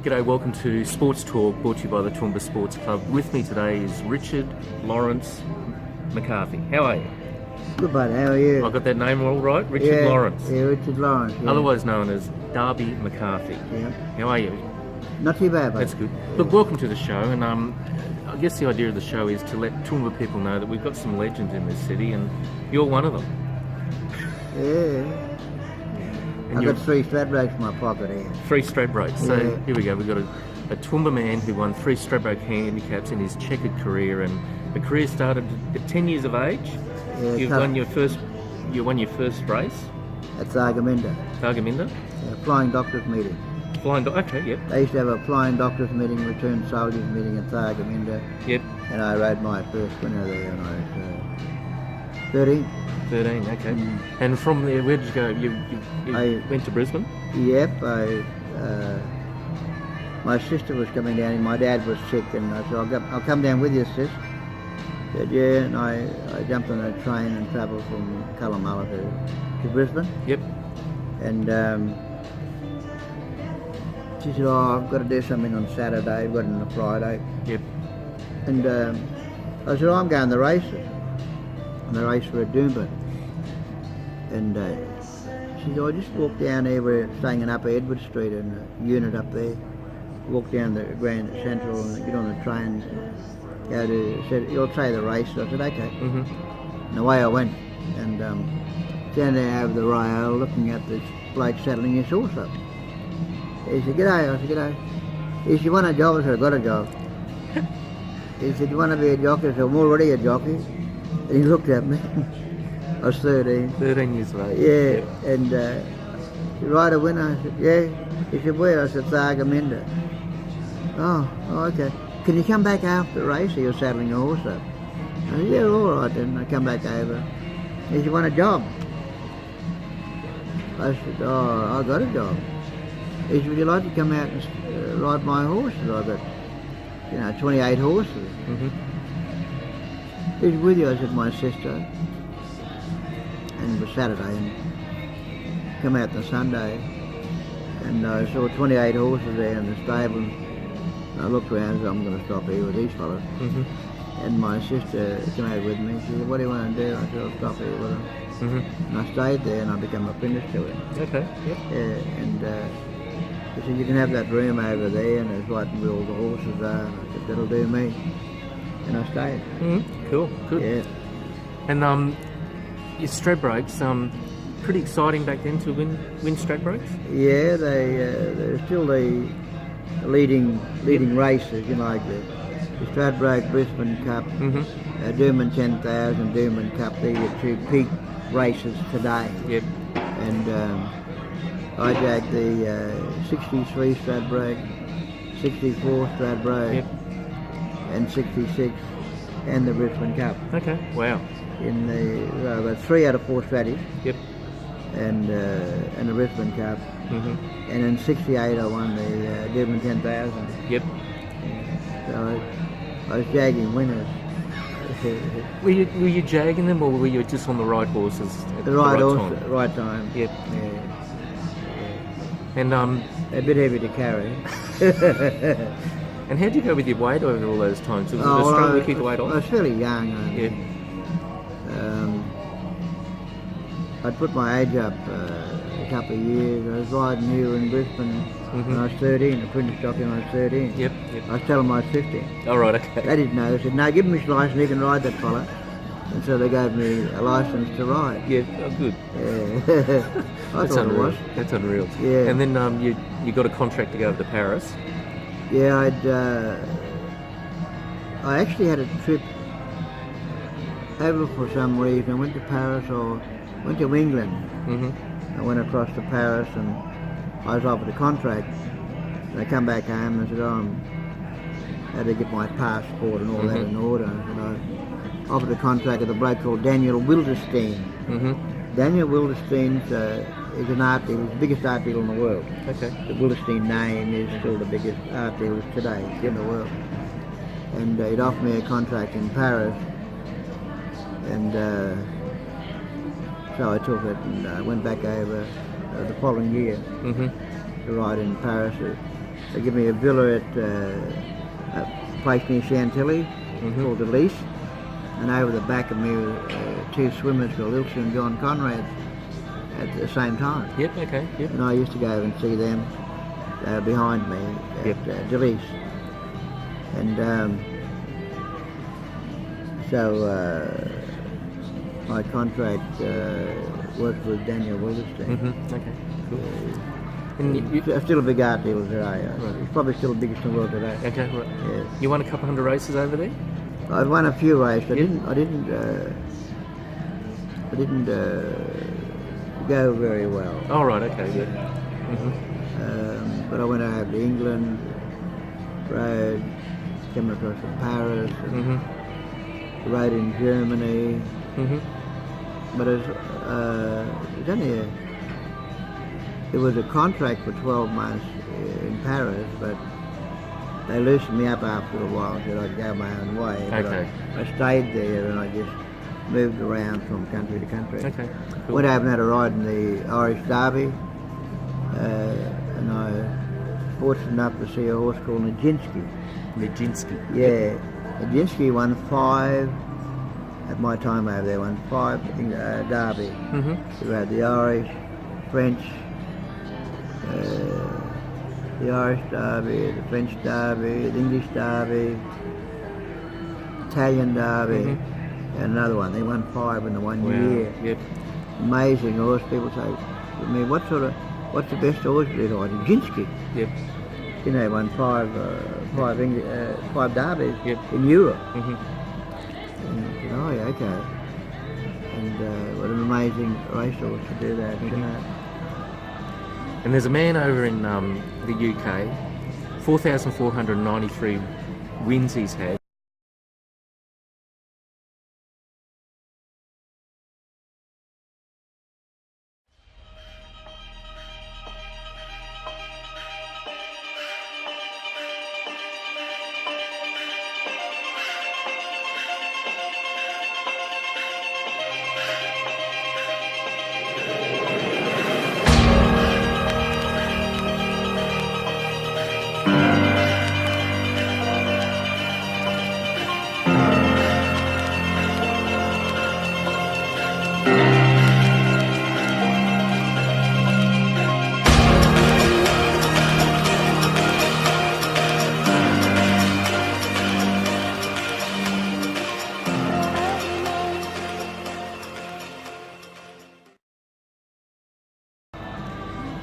G'day, welcome to Sports Talk, brought to you by the TOOWOOMBA Sports Club. With me today is Richard Lawrence McCarthy. How are you? Good, bud. How are you? I got that name all right? Richard Lawrence. Yeah, Richard Lawrence. Yeah. Otherwise known as Darby McCarthy. Yeah. How are you? Not too bad, bud. That's good. Look, welcome to the show, and I guess the idea of the show is to let Toowoomba people know that we've got some legends in this city, and you're one of them. Yeah. And I've got 3 Stradbroke in my pocket here. 3 Stradbrokes. So Yeah. here we go. We've got a Toowoomba man who won 3 Stradbroke handicaps in his checkered career, and the career started at 10 years of age. Yeah, You won your first race. At Thargomindah. Thargomindah. Flying doctors meeting. Okay, yep. They used to have a flying doctors meeting, returned soldiers meeting at Thargomindah. Yep. And I rode my first winner there when I was 13. 13, okay. And from there, where did you go? You went to Brisbane? Yep. My sister was coming down and my dad was sick, and I said, I'll come down with you, sis. Said, yeah, and I jumped on a train and travelled from Callumalla to Brisbane. Yep. And she said, I've got to do something on Saturday, I've got it on a Friday. Yep. And I said, I'm going to the races. And the race were at TOOWOOMBA. And she said, I just walk down there, we're staying in Upper Edward Street in a unit up there. Walk down the Grand Central and get on the train, go to, said, you'll say the race. I said, okay. And away I went. And down there over the rail, looking at this bloke saddling his horse up. He said, g'day. I said, g'day. He said, you want a job? I said, I got a job. He said, you want to be a jockey? I said, I'm already a jockey. And he looked at me. I was 13. 13 years of age. Yeah. And you ride a winner? I said, yeah. He said, where? I said, Thargomindah. Oh, okay. Can you come back after the race? He was saddling your horse up. I said, yeah, all right then. I come back over. He said, you want a job? I said, oh, I got a job. He said, would you like to come out and ride my horses? I got, 28 horses. Who's with you? I said, my sister. And it was Saturday, and come out on Sunday, and I saw 28 horses there in the stable. And I looked around and said, I'm going to stop here with these fellas. And my sister came out with me. She said, what do you want to do? I said, I'll stop here with them. And I stayed there, and I became a apprentice to him. Okay, yep. Yeah, and he said, you can have that room over there, and it's right where all the horses are. And I said, that'll do me. And I stayed. Cool, good. Yeah. And your Stradbrokes, pretty exciting back then to win Stradbrokes? Yeah, they're still the leading races, like the Stradbroke Brisbane Cup, TOOWOOMBA 10,000, TOOWOOMBA Cup. They're the 2 peak races today. Yep. And I jacked the 63 Stradbroke, 64 Stradbroke, yep. and 66, and the Brisbane Cup. Okay, wow. In the about 3 out of 4 Straddies. Yep. And the Brisbane Cup. And in '68 I won the TOOWOOMBA 10,000. Yep. So I was jagging winners. Were you jagging them, or were you just on the right horses at the right time? Right time. Yep. Yeah. And a bit heavy to carry. And how did you go with your weight over all those times? Was it a struggle to keep the weight on? I was fairly young. Yeah. I'd put my age up a couple of years. I was riding here in Brisbane when I was 13, apprentice jockey when I was 13. Yep. I was telling them I was 50. All right, okay. They didn't know. They said, no, give him his licence, he can ride that fella. And so they gave me a licence to ride. Yeah, oh, good. Yeah. That's unreal. That's unreal. Yeah. And then you got a contract to go over to Paris. Yeah, I actually had a trip over for some reason. I went to Paris or went to England. I went across to Paris and I was offered a contract. And I come back home and I said, I had to get my passport and all that in order. And I offered a contract with a bloke called Daniel Wilderstein. Daniel Wilderstein is an art dealer, he's the biggest art dealer in the world. Okay. The Wilderstein name is still the biggest art dealer today in the world. And he'd offered me a contract in Paris. And so I took it and went back over the following year to ride in Paris. They give me a villa at a place near Chantilly called the Lease, and over the back of me were two swimmers called Ilse and John Conrad at the same time. Yep. Okay. Yep. And I used to go over and see them behind me at Delise. And so my contract was with Daniel Wilderstein. Okay. Cool. And Still a big art dealer today. He's probably still the biggest in the world today. okay. Right. Yeah. You won a couple hundred races over there. I've won a few races. I didn't go very well. Oh right. Okay. Yeah. But I went over to England, rode, came across to Paris, and rode in Germany. But it was a contract for 12 months in Paris, but they loosened me up after a while and said I'd go my own way. But Okay. I stayed there and I just moved around from country to country. Okay. Cool. Went over and had a ride in the Irish Derby, and I was fortunate enough to see a horse called Nijinsky. Nijinsky. Yeah, Nijinsky won 5, at my time over there, won 5 Derby. We had the Irish, French, the Irish Derby, the French Derby, the English Derby, Italian Derby, and another one. They won 5 in the one year. Yep. Amazing horse. People say to me, what's the best horse you ride? Nijinsky. Yep. You know, won 5 derbies in Europe. And I said, oh yeah, okay. And what an amazing racehorse to do that, you know. And there's a man over in the UK, 4,493 wins he's had.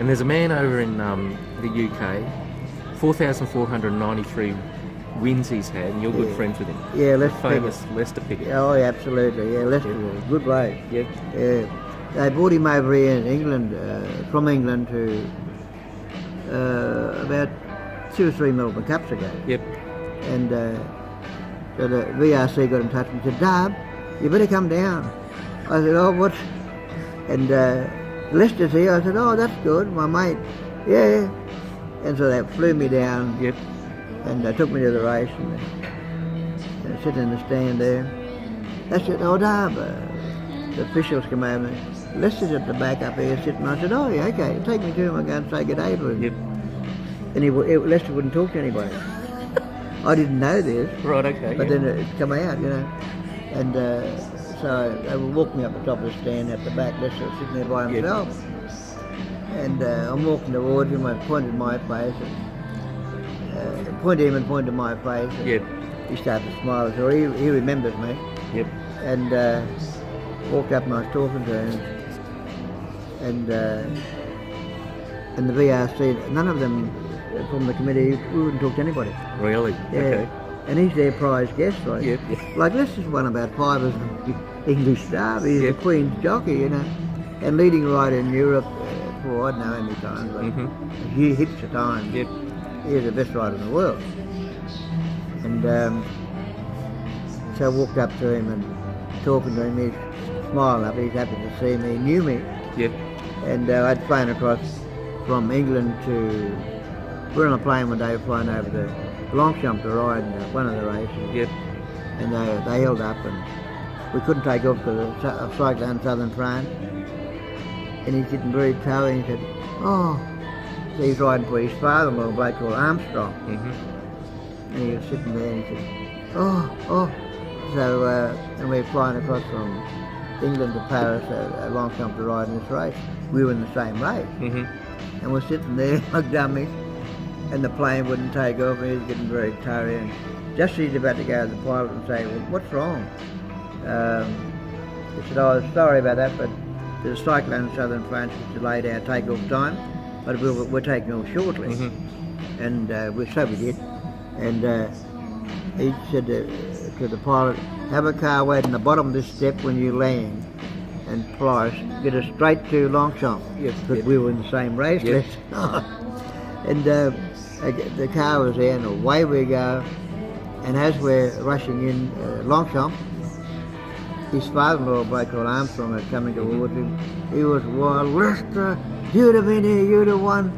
And there's a man over in the UK, 4,493 wins he's had, and you're good friends with him. Yeah, The Lester famous Lester Piggott. Oh, yeah, absolutely. Yeah, Lester was a good race. Yep. Yeah. They brought him over here in England, from England to about 2 or 3 Melbourne Cups ago. Yep. And so the VRC got in touch and said, Darb, you better come down. I said, oh, what? And Lester's here. I said, oh, that's good, my mate. Yeah. And so they flew me down. Yep. And they took me to the race and sitting in the stand there. They said, oh, Darb, the officials come over. Lester's at the back up here sitting. I said, oh, yeah, okay, take me to him. I'm going to say good day to him. Yep. And Lester wouldn't talk to anybody. I didn't know this. Right, okay. But then it come out, you know. And so they would walk me up the top of the stand at the back. Lester was sitting there by himself. And I'm walking towards him. I pointed my face. And, pointed him and pointed my face. And he started to smile. So he remembers me. Yep. And walked up and I was talking to him. And the VRC, none of them from the committee, we wouldn't talk to anybody. Really? Yeah. Okay. And he's their prize guest, right? Yep. Like Lester's won about 5 of the English Derby. He's the Queen's jockey, you know, and leading rider in Europe for I don't know how many times, but he hits the time. Yep. He's the best rider in the world. And so I walked up to him and talking to him. He's smiling up. He's happy to see me. He knew me. Yep. And I'd flown across from England to. We were on a plane one day flying over to Longchamp to ride in one of the races. Yep. And they held up and we couldn't take off because of cyclone southern France. And he's getting very towy and he said, oh, he's riding for his father-in-law, a bloke called Armstrong. Mm-hmm. And he was sitting there and he said, oh. So, and we're flying across from England to Paris, a Longchamp to ride in this race. We were in the same race. Mm-hmm. And we're sitting there like dummies, and the plane wouldn't take off, and he was getting very tired. And just as he's about to go to the pilot and say, well, what's wrong? He said, oh, sorry about that, but there's a cyclone in southern France which delayed our takeoff time, but we're taking off shortly. Mm-hmm. And we did. And he said to the pilot, have a car wait in the bottom of this step when you land and fly us, get us straight to Longchamp. Yes, Because we were in the same race. Yep. And the car was there and away we go. And as we're rushing in Longchamp, his father-in-law, a bloke called Armstrong, had coming towards him. He was wild. Lester, you'd have been here, you'd have won.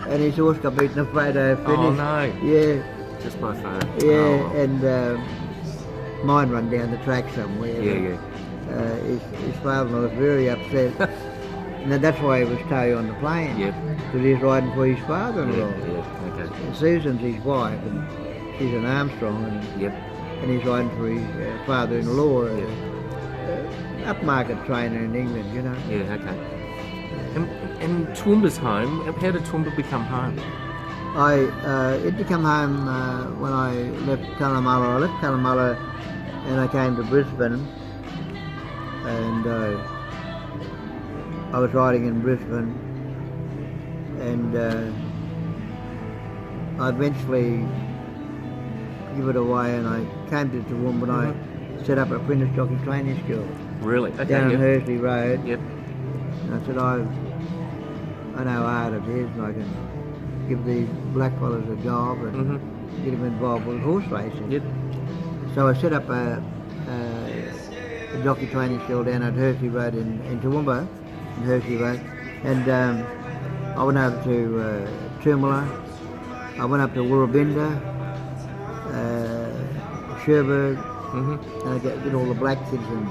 And his horse got beaten a photo finish. Oh no. Yeah. Just by phone. Yeah, Oh. and mine run down the track somewhere. Yeah. His father-in-law was very upset. And that's why he was towing on the plane. Yep. Because he's riding for his father-in-law. Yeah. Okay. And Susan's his wife, and she's an Armstrong, and he's riding for his father-in-law, upmarket trainer in England, you know. Yeah. Okay. And Toowoomba's home. How did Toowoomba become home? It to come home when I left Cunnamulla. I left Cunnamulla and I came to Brisbane, and I was riding in Brisbane, and I eventually give it away, and I came to Toowoomba and I set up a apprentice jockey training school. Really? Okay. Down on Yep. Hursley Road. Yep. And I said, I know how hard it is, and I can give these blackfellas a job and Mm-hmm. get them involved with horse racing. Yep. So I set up a jockey training school down at Hursley Road in Toowoomba, in Hursley Road, and I went over to Toomala, I went up to Woorabinda, Cherbourg, Mm-hmm. and I get all the black kids and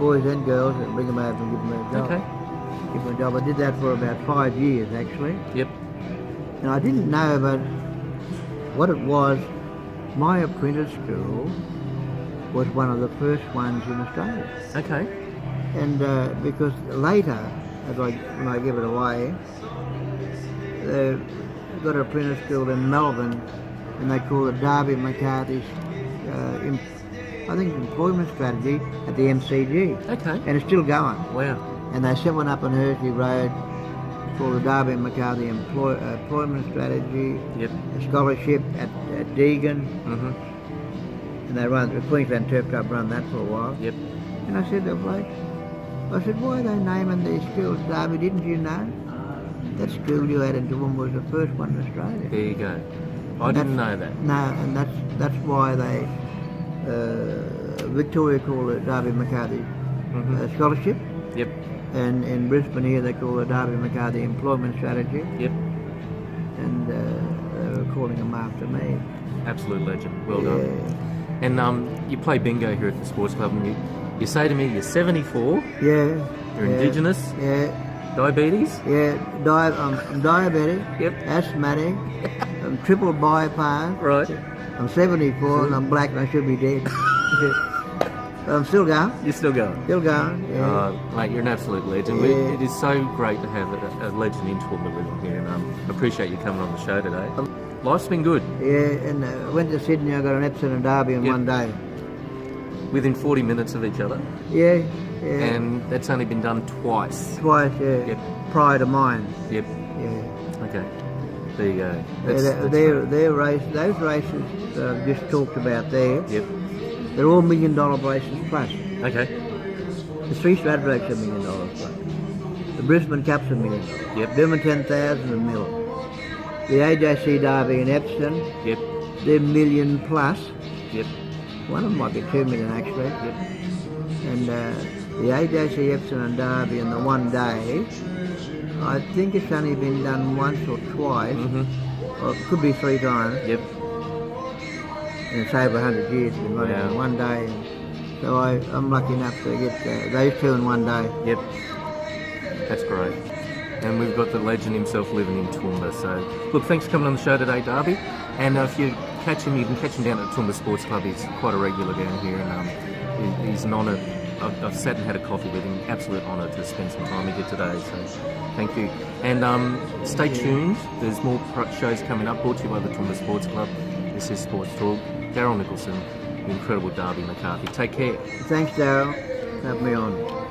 boys and girls and bring them over and give them a job. Okay. Give them a job. I did that for about 5 years actually. Yep. And I didn't know about what it was. My apprentice school was one of the first ones in Australia. Okay. And because later, when I give it away, they got an apprentice school in Melbourne, and they call it Darby Mccarthy's, I think, employment strategy at the MCG. Okay. And it's still going. Wow. And they set one up on Hursley Road called the Darby McCarthy Employment Strategy, Yep. a scholarship at Deagon, Mm-hmm. and they run the Queensland Turf Club run that for a while. Yep. And I said to the bloke, why are they naming these schools Darby? Didn't you know? That school you had in Toowoomba was the first one in Australia. There you go. I didn't know that. No, and that's why they Victoria call it Darby McCarthy Mm-hmm. Scholarship. Yep. And in Brisbane here they call it Darby McCarthy Employment Strategy, Yep. and they were calling them after me. Absolute legend. Well Yeah. done. And you play bingo here at the sports club, and you say to me you're 74, Yeah. you're Indigenous, Yeah. diabetes. Yeah. I'm diabetic, Yep. asthmatic, I'm triple bypass, Right. I'm 74 and I'm black and I should be dead. But I'm still going. You're still going. Still going. Yeah. Mate, you're an absolute legend. Yeah. It is so great to have a legend in Toowoomba living here, and I appreciate you coming on the show today. Life's been good. Yeah, and I went to Sydney, I got an Epsom and Derby in Yep. one day. Within 40 minutes of each other, Yeah, yeah. and that's only been done twice. Twice, yeah. Yep. Prior to mine. Yep. Yeah. Okay. There you go. Their race, those races that I've just talked about there, Yep. they're all $1 million races plus. Okay. The Three Stradbroke's $1 million plus. The Brisbane Cup's $1 million. Yep. Dermot 10,000 $1 million. The AJC Derby in Epsom, Yep. they're $1 million plus. Yep. One of them might be $2 million actually. Yep. And the AJC Epsom and Derby in the one day, I think it's only been done once or twice, Mm-hmm. or it could be 3 times. Yep. And it's over 100 years been running Wow. in one day. And so I'm lucky enough to get those two in one day. Yep. That's great. and we've got the legend himself living in Toowoomba. So, look, thanks for coming on the show today, Darby. And if you catch him, you can catch him down at Toowoomba Sports Club. He's quite a regular down here, and he's an honour. I've sat and had a coffee with him. Absolute honour to spend some time with you today. So, thank you. And stay tuned. There's more shows coming up, brought to you by the Toowoomba Sports Club. This is Sports Talk. Daryl Nicholson, the incredible Darby Mccarthy. Take care. Thanks, Daryl. Have me on.